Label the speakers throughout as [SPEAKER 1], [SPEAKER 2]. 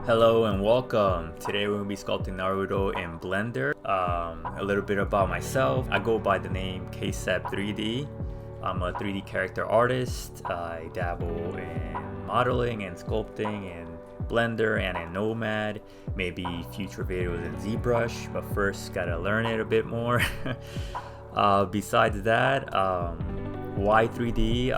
[SPEAKER 1] Hello and welcome. Today we're going to be sculpting Naruto in Blender. A little bit about myself. I go by the name KSEP3D. I'm a 3D character artist. I dabble in modeling and sculpting in Blender and in Nomad. Maybe future videos in ZBrush, but first gotta learn it a bit more. Besides that, why 3D?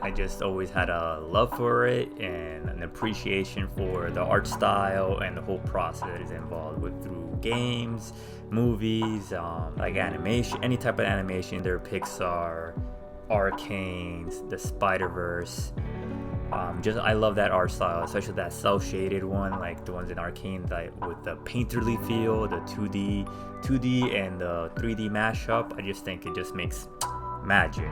[SPEAKER 1] I just always had a love for it and an appreciation for the art style and the whole process involved with through games, movies, like animation, any type of animation. There, Pixar, Arcane, the Spider-Verse. I love that art style, especially that cel-shaded one, like the ones in Arcane, like with the painterly feel, the 2D and the 3D mashup. I just think it just makes magic.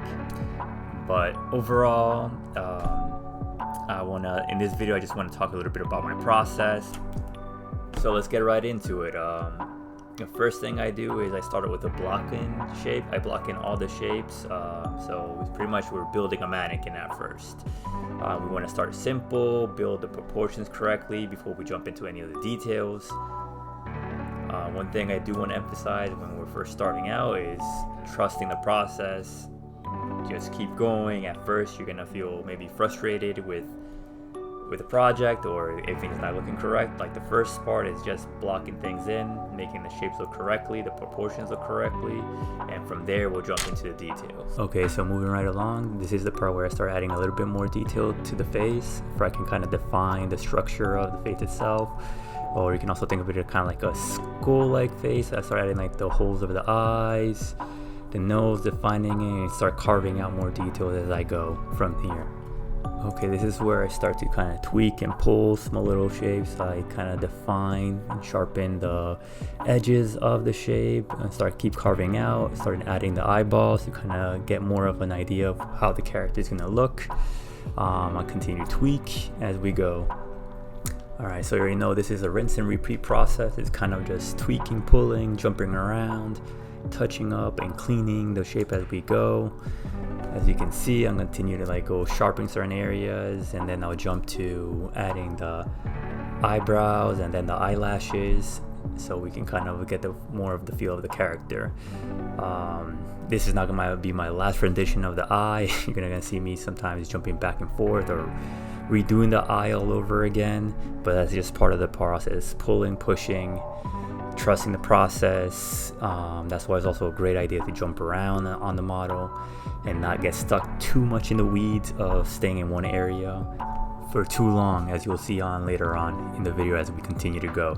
[SPEAKER 1] But overall, in this video, I just want to talk a little bit about my process. So let's get right into it. The first thing I do is I start with a block-in shape. I block in all the shapes. So it's pretty much we're building a mannequin at first. We want to start simple, build the proportions correctly before we jump into any of the details. One thing I do want to emphasize when we're first starting out is trusting the process. Just keep going. At first you're gonna feel maybe frustrated with the project or if things not looking correct. Like the first part is just blocking things in, making the shapes look correctly, the proportions look correctly, and from there we'll jump into the details. Okay, so moving right along, this is the part where I start adding a little bit more detail to the face, where I can kind of define the structure of the face itself. Or you can also think of it as kind of like a skull-like face. I start adding like the holes over the eyes, the nose, defining it, and start carving out more details as I go from here. Okay, this is where I start to kind of tweak and pull small little shapes. I kind of define and sharpen the edges of the shape and keep carving out, start adding the eyeballs to kind of get more of an idea of how the character is going to look. I'll continue to tweak as we go. Alright, so you already know this is a rinse and repeat process. It's kind of just tweaking, pulling, jumping around, touching up and cleaning the shape as we go. As you can see, I'm continue to go sharpen certain areas, and then I'll jump to adding the eyebrows and then the eyelashes, so we can kind of get more of the feel of the character. This is not gonna be my last rendition of the eye. You're gonna see me sometimes jumping back and forth or redoing the eye all over again, but that's just part of the process. Pulling, pushing, trusting the process. That's why it's also a great idea to jump around on the model and not get stuck too much in the weeds of staying in one area for too long, as you'll see on later on in the video as we continue to go.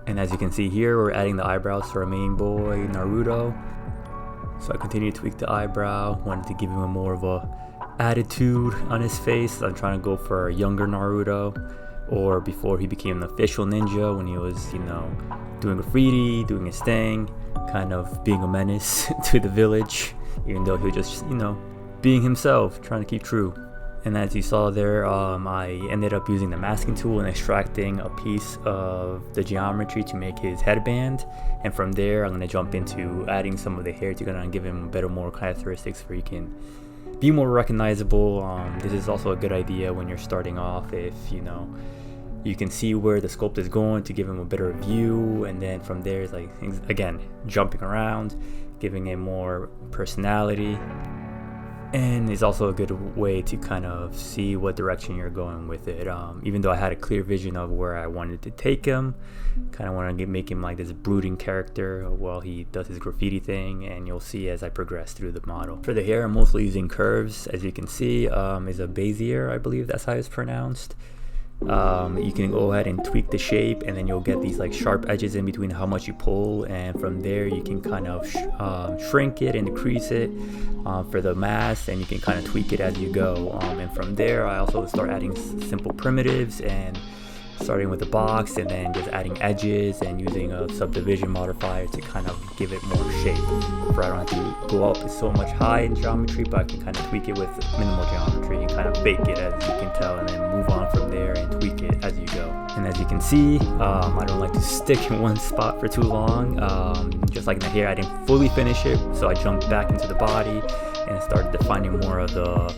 [SPEAKER 1] And as you can see here, we're adding the eyebrows to our main boy Naruto. So I continue to tweak the eyebrow, wanted to give him more of a attitude on his face. I'm trying to go for a younger Naruto, or before he became an official ninja, when he was, doing graffiti, doing his thing, kind of being a menace to the village, even though he was just, being himself, trying to keep true. And as you saw there, I ended up using the masking tool and extracting a piece of the geometry to make his headband. And from there, I'm going to jump into adding some of the hair to kind of give him more characteristics where he can be more recognizable. This is also a good idea when you're starting off, if you can see where the sculpt is going to give him a better view, and then from there it's again jumping around, giving it more personality. And it's also a good way to kind of see what direction you're going with it. Even though I had a clear vision of where I wanted to take him, kind of want to make him like this brooding character while he does his graffiti thing, and you'll see as I progress through the model. For the hair, I'm mostly using curves. As you can see, is a Bezier, I believe that's how it's pronounced. You can go ahead and tweak the shape, and then you'll get these sharp edges in between how much you pull, and from there you can kind of shrink it and decrease it for the mask, and you can kind of tweak it as you go. And from there I also start adding simple primitives, and starting with the box and then just adding edges and using a subdivision modifier to kind of give it more shape. For I don't have to go up so much high in geometry, but I can kind of tweak it with minimal geometry and kind of bake it, as you can tell, and then move on from there and tweak it as you go. And as you can see, I don't like to stick in one spot for too long. Just like in the hair, I didn't fully finish it, so I jumped back into the body and started defining more of the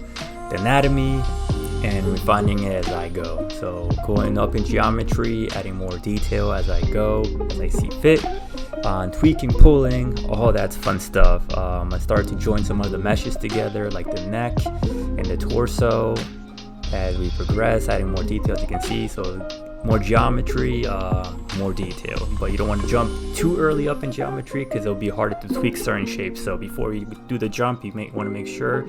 [SPEAKER 1] anatomy. and refining it as I go. So going up in geometry, adding more detail as I go, as I see fit, tweaking, pulling, all that's fun stuff. I started to join some of the meshes together, like the neck and the torso as we progress, adding more detail as you can see. So more geometry, more detail, but you don't want to jump too early up in geometry because it'll be harder to tweak certain shapes. So before you do the jump, you may want to make sure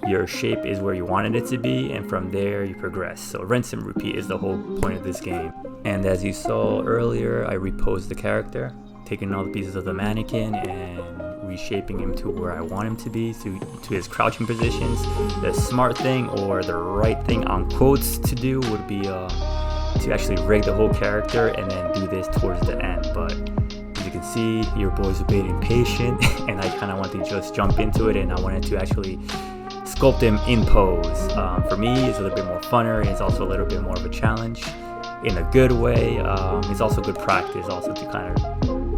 [SPEAKER 1] your shape is where you wanted it to be, and from there you progress. So rinse and repeat is the whole point of this game. And as you saw earlier, I reposed the character, taking all the pieces of the mannequin and reshaping him to where I want him to be, to his crouching positions. The smart thing, or the right thing on quotes to do, would be to actually rig the whole character and then do this towards the end. But as you can see, your boy's a bit impatient and I kind of want to just jump into it, and I wanted to actually sculpt him in pose. For me, it's a little bit more funner, and it's also a little bit more of a challenge in a good way. It's also good practice also to kind of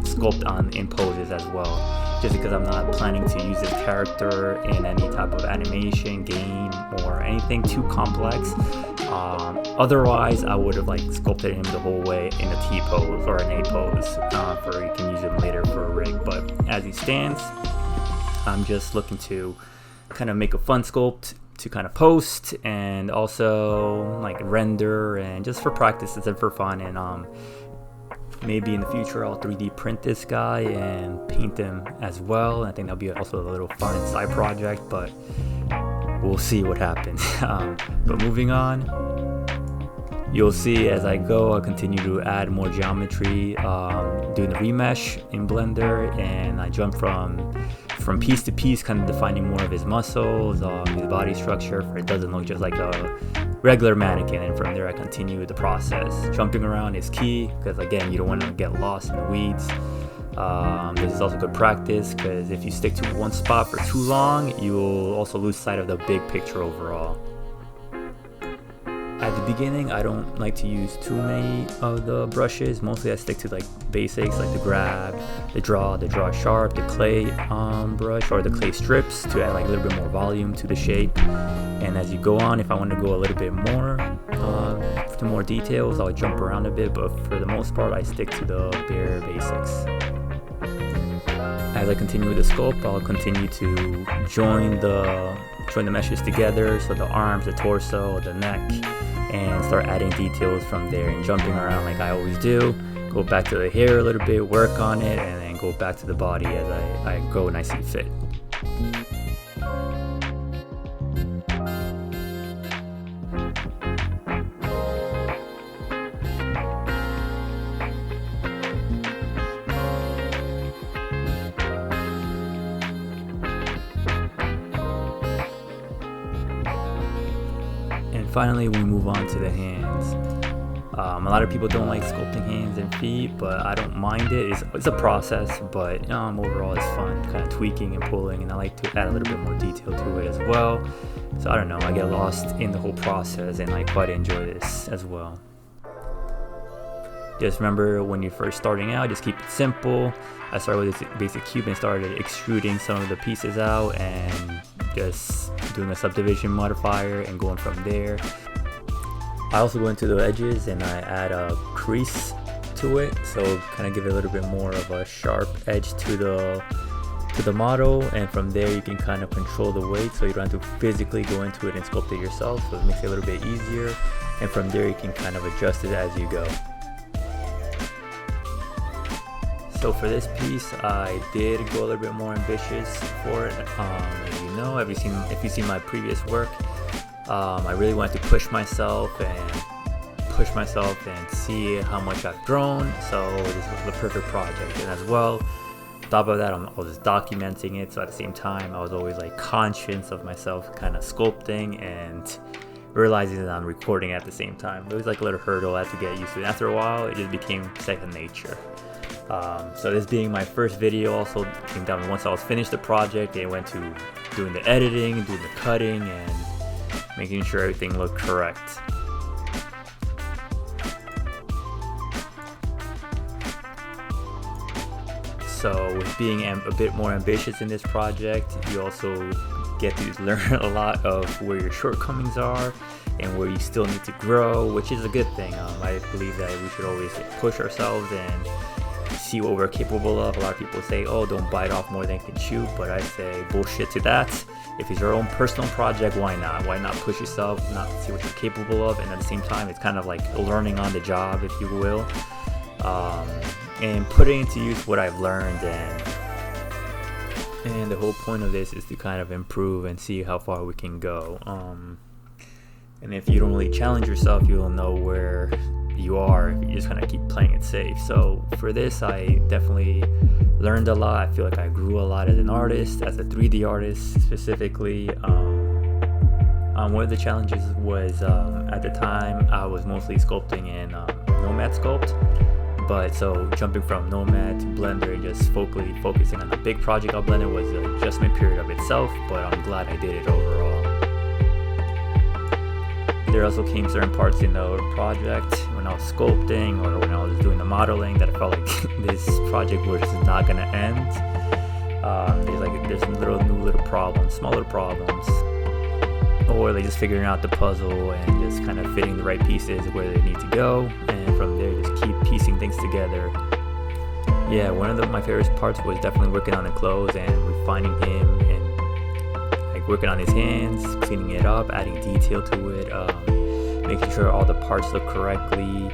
[SPEAKER 1] sculpt on in poses as well, just because I'm not planning to use this character in any type of animation, game, or anything too complex. Otherwise, I would have like sculpted him the whole way in a T pose or an A pose, for you can use him later for a rig. But as he stands, I'm just looking to kind of make a fun sculpt to kind of post, and also like render, and just for practice and for fun. And maybe in the future I'll 3D print this guy and paint him as well. I think that'll be also a little fun side project, but we'll see what happens. But moving on, you'll see as I go, I continue to add more geometry, doing the remesh in Blender, and I jump from piece to piece, kind of defining more of his muscles, his body structure, for it doesn't look just like a regular mannequin. And from there I continue the process. Jumping around is key, because again, you don't want to get lost in the weeds. This is also good practice, because if you stick to one spot for too long, you will also lose sight of the big picture overall. At the beginning, I don't like to use too many of the brushes. Mostly I stick to like basics, like the grab, the draw sharp, the clay brush, or the clay strips, to add like a little bit more volume to the shape. And as you go on, if I want to go a little bit more to more details, I'll jump around a bit, but for the most part I stick to the bare basics. As I continue with the sculpt, I'll continue to join the meshes together, so the arms, the torso, the neck, and start adding details from there, and jumping around like I always do. Go back to the hair a little bit, work on it, and then go back to the body as I go and I see fit. Finally, we move on to the hands. A lot of people don't like sculpting hands and feet, but I don't mind it. It's a process, but overall it's fun, kind of tweaking and pulling, and I like to add a little bit more detail to it as well. So I don't know, I get lost in the whole process, and I quite enjoy this as well. Just remember, when you're first starting out, just keep it simple. I started with this basic cube and started extruding some of the pieces out, and just doing a subdivision modifier and going from there. I also go into the edges and I add a crease to it, so kind of give it a little bit more of a sharp edge to the model, and from there you can kind of control the weight, so you don't have to physically go into it and sculpt it yourself, so it makes it a little bit easier, and from there you can kind of adjust it as you go. So for this piece, I did go a little bit more ambitious for it. As you know, if you've seen my previous work, I really wanted to push myself and see how much I've grown. So this was the perfect project. And as well, on top of that, I was just documenting it. So at the same time, I was always like conscious of myself kind of sculpting and realizing that I'm recording at the same time. It was like a little hurdle I had to get used to. And after a while, it just became second nature. So this being my first video, also came down once I was finished the project, it went to doing the editing, doing the cutting, and making sure everything looked correct. So with being a bit more ambitious in this project, you also get to learn a lot of where your shortcomings are, and where you still need to grow, which is a good thing. I believe that we should always push ourselves and see what we're capable of. A lot of people say, oh, don't bite off more than you can chew, but I say bullshit to that. If it's your own personal project, why not? Why not push yourself, not see what you're capable of, and at the same time, it's kind of like learning on the job, if you will, and putting into use what I've learned. And the whole point of this is to kind of improve and see how far we can go. And if you don't really challenge yourself, you'll know where you are if you just kind of keep playing it safe. So for this, I definitely learned a lot. I feel like I grew a lot as an artist, as a 3D artist specifically. One of the challenges was at the time I was mostly sculpting in Nomad Sculpt. But so jumping from Nomad to Blender and just focusing on the big project of Blender was an adjustment period of itself, but I'm glad I did it overall. There also came certain parts in the project when I was sculpting or when I was doing the modeling that I felt like this project was just not gonna end. There's some new little problems, smaller problems, or like just figuring out the puzzle and just kind of fitting the right pieces where they need to go, and from there just keep piecing things together. Yeah, one of my favorite parts was definitely working on the clothes and refining him and like working on his hands, cleaning it up, adding detail to it, making sure all the parts look correctly,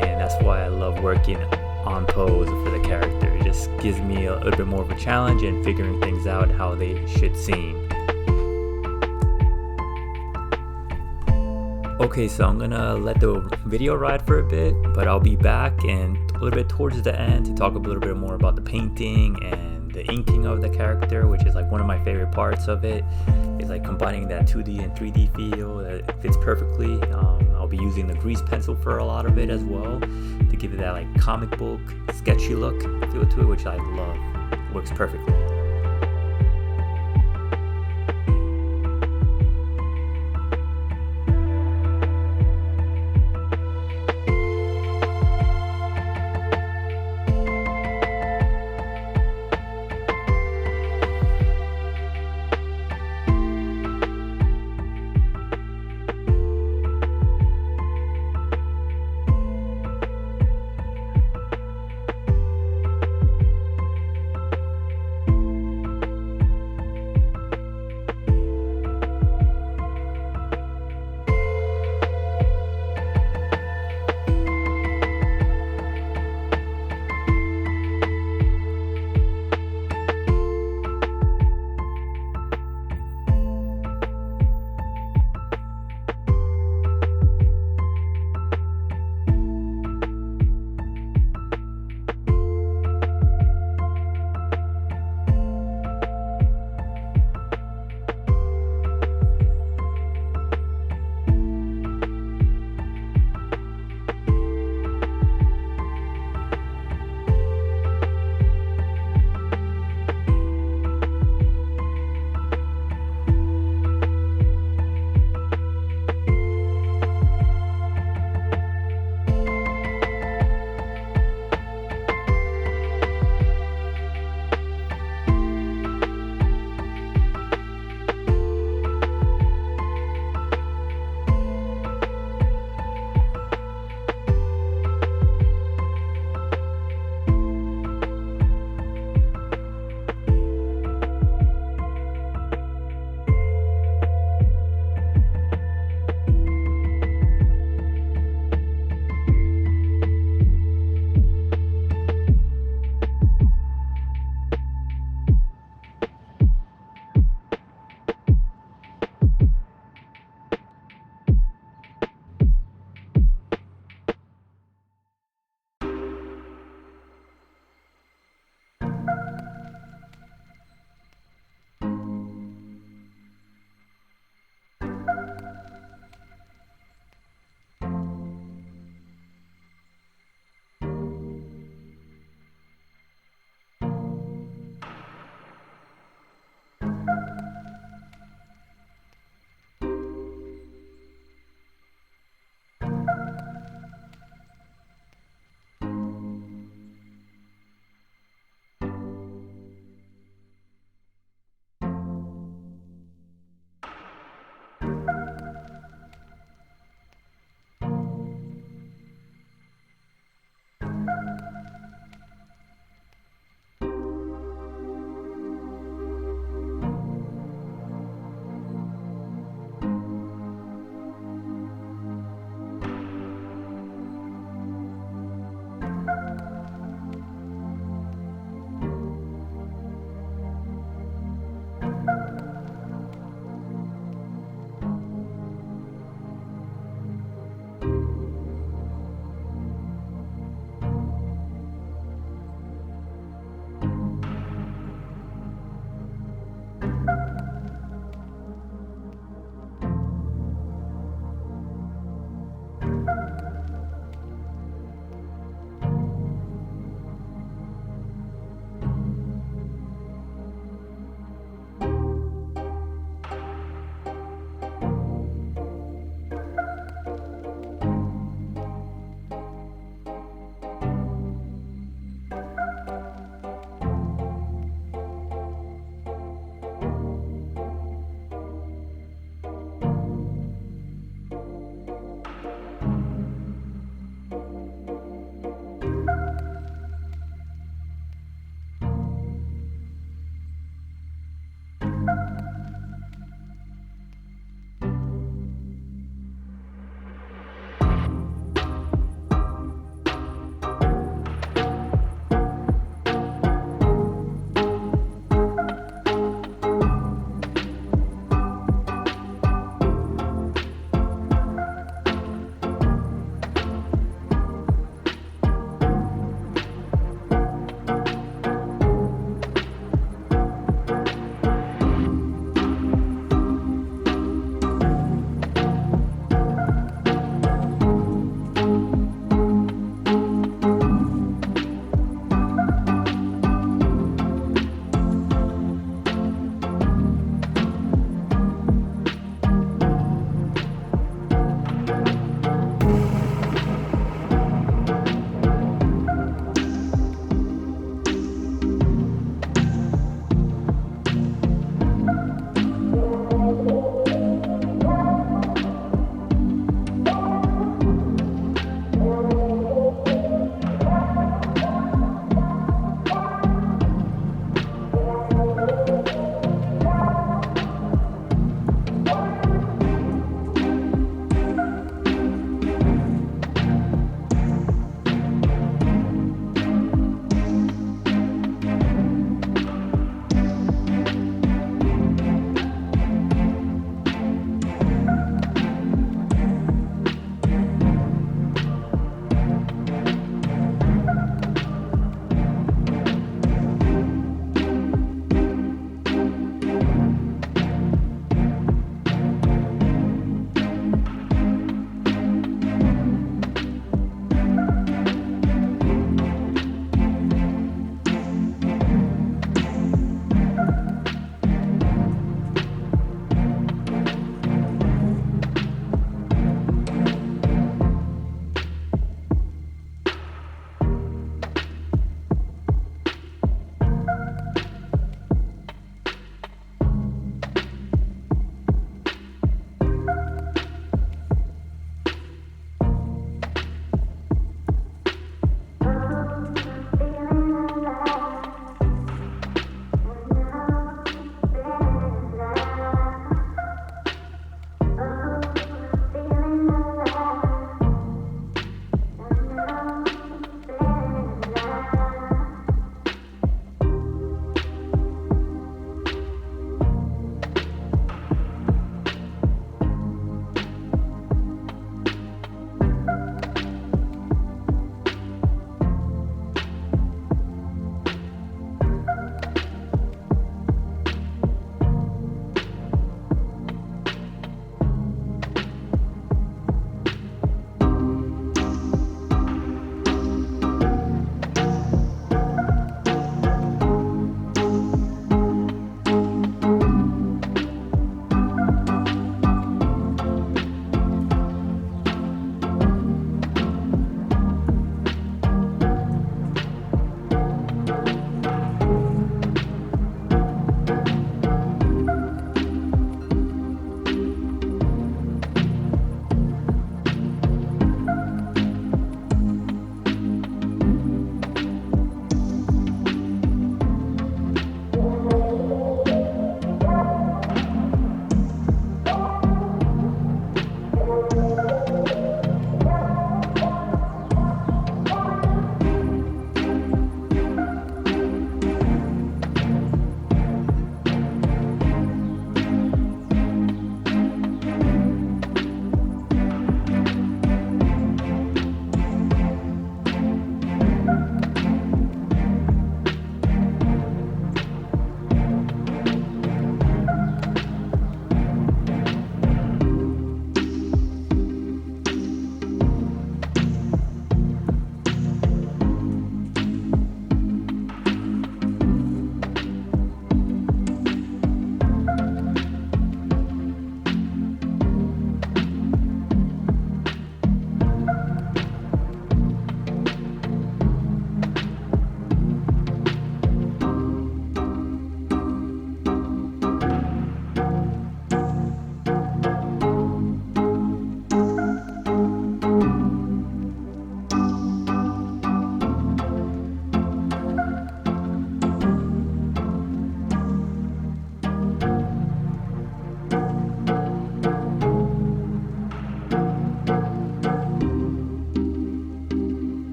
[SPEAKER 1] and that's why I love working on pose for the character. It just gives me a little bit more of a challenge in figuring things out how they should seem. Okay, so I'm gonna let the video ride for a bit, but I'll be back and a little bit towards the end to talk a little bit more about the painting and the inking of the character, which is like one of my favorite parts of it. It's like combining that 2D and 3D feel that fits perfectly. I'll be using the grease pencil for a lot of it as well to give it that like comic book sketchy look feel to it, which I love. It works perfectly.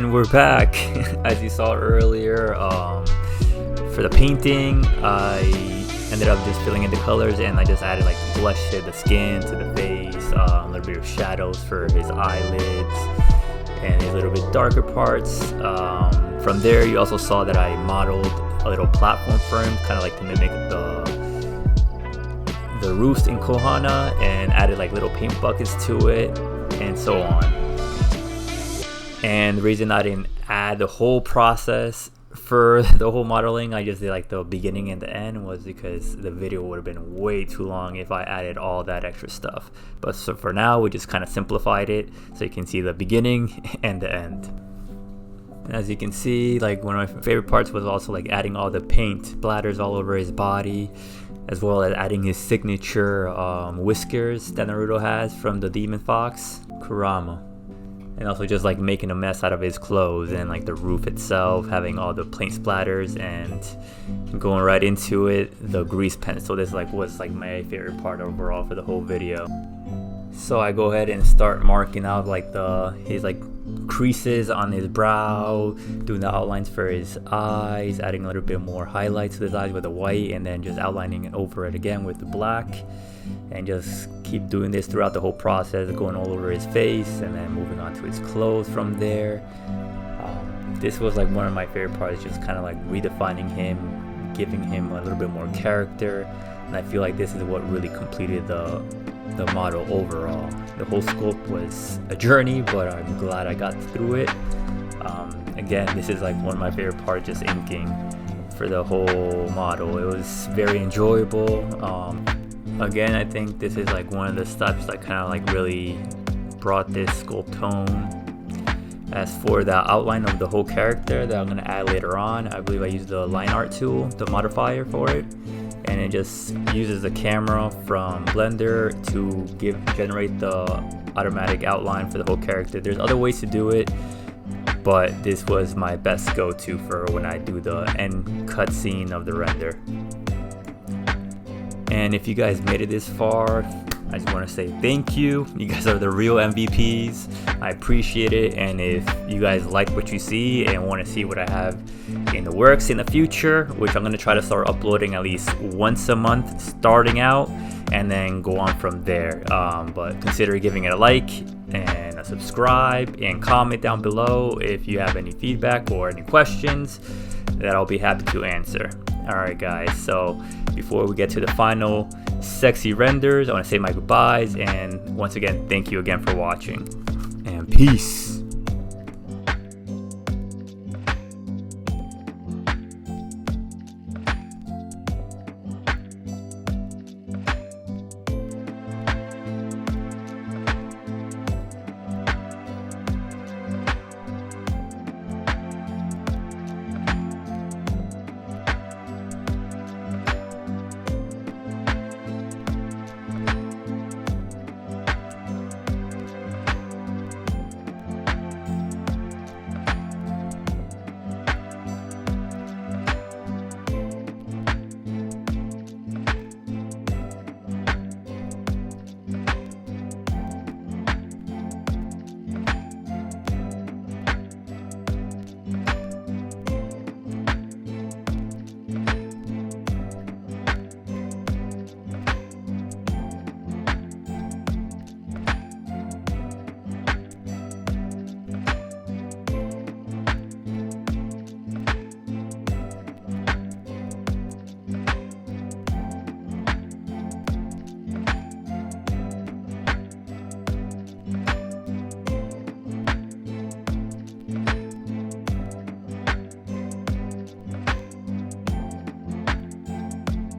[SPEAKER 1] And we're back. As you saw earlier, for the painting, I ended up just filling in the colors, and I just added like blush to the skin, to the face, a little bit of shadows for his eyelids, and his little bit darker parts. From there, you also saw that I modeled a little platform for him, kind of like to mimic the roofs in Kohana, and added like little paint buckets to it, and so on. And the reason I didn't add the whole process for the whole modeling, I just did like the beginning and the end, was because the video would have been way too long if I added all that extra stuff. But so for now, we just kind of simplified it so you can see the beginning and the end. And as you can see, like one of my favorite parts was also like adding all the paint splatters all over his body, as well as adding his signature whiskers that Naruto has from the demon fox, Kurama. And also just like making a mess out of his clothes and like the roof itself, having all the paint splatters, and going right into it, the grease pen. So this like was like my favorite part overall for the whole video. So I go ahead and start marking out like his like creases on his brow, doing the outlines for his eyes, adding a little bit more highlights to his eyes with the white, and then just outlining it over it again with the black, and just keep doing this throughout the whole process, going all over his face and then moving on to his clothes from there. This was like one of my favorite parts, just kind of like redefining him, giving him a little bit more character, and I feel like this is what really completed the model overall. The whole sculpt was a journey, but I'm glad I got through it. Again, this is like one of my favorite parts, just inking for the whole model. It was very enjoyable. Again, I think this is like one of the steps that kind of like really brought this sculpt home. As for the outline of the whole character that I'm going to add later on, I believe I used the line art tool, the modifier for it, and it just uses the camera from Blender to generate the automatic outline for the whole character. There's other ways to do it, but this was my best go-to for when I do the end cutscene of the render. And if you guys made it this far, I just want to say thank you. You guys are the real MVPs. I appreciate it. And if you guys like what you see and want to see what I have in the works in the future, which I'm going to try to start uploading at least once a month starting out, and then go on from there. But consider giving it a like and a subscribe, and comment down below if you have any feedback or any questions that I'll be happy to answer. Alright guys, so before we get to the final sexy renders, I want to say my goodbyes, and once again, thank you again for watching, and peace.